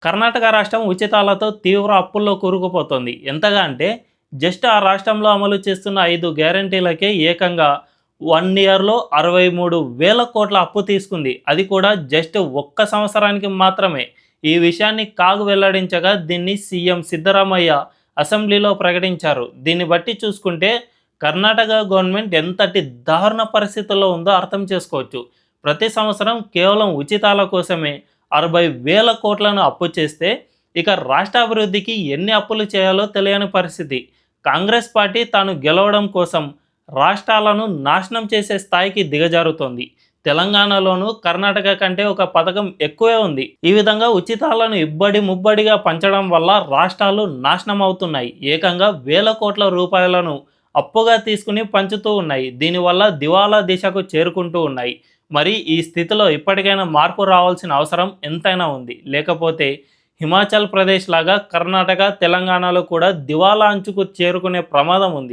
కర్ణాటక రాష్ట్రం ఉచితాలతో తీవ్ర అప్పుల్లో కూరుకుపోతోంది. ఎంతగా అంటే జస్ట్ ఆ రాష్ట్రంలో అమలు చేస్తున్న 5 గ్యారంటీలకే ఏకంగా 1 ఇయర్‌లో 63,000 కోట్ల అప్పు తీసుకుంది. అది కూడా జస్ట్ ఒక్క సంవత్సరానికి మాత్రమే. ఈ విషయాన్ని కాగ్ వెల్లడించగా దీన్ని సీఎం సిద్ధరామయ్య అసెంబ్లీలో ప్రకటించారు. దీన్ని బట్టి చూసుకుంటే కర్ణాటక గవర్నమెంట్ ఎంతటి దారుణ పరిస్థితుల్లో ఉందో అర్థం చేసుకోవచ్చు. ప్రతి సంవత్సరం కేవలం ఉచితాల కోసమే 60,000 కోట్లను అప్పు చేస్తే ఇక రాష్ట్ర అభివృద్ధికి ఎన్ని అప్పులు చేయాలో తెలియని పరిస్థితి. కాంగ్రెస్ పార్టీ తాను గెలవడం కోసం రాష్ట్రాలను నాశనం చేసే స్థాయికి దిగజారుతోంది. తెలంగాణలోనూ కర్ణాటక కంటే ఒక పథకం ఎక్కువే ఉంది. ఈ విధంగా ఉచితాలను ఇబ్బడి ముబ్బడిగా పంచడం వల్ల రాష్ట్రాలు నాశనం అవుతున్నాయి. ఏకంగా వేల కోట్ల రూపాయలను అప్పుగా తీసుకుని పంచుతూ ఉన్నాయి. దీనివల్ల దివాలా దిశకు చేరుకుంటూ ఉన్నాయి. మరి ఈ స్థితిలో ఇప్పటికైనా మార్పు రావాల్సిన అవసరం ఎంతైనా ఉంది. లేకపోతే హిమాచల్ ప్రదేశ్ లాగా కర్ణాటక, తెలంగాణలో కూడా దివాలా అంచుకు చేరుకునే ప్రమాదం ఉంది.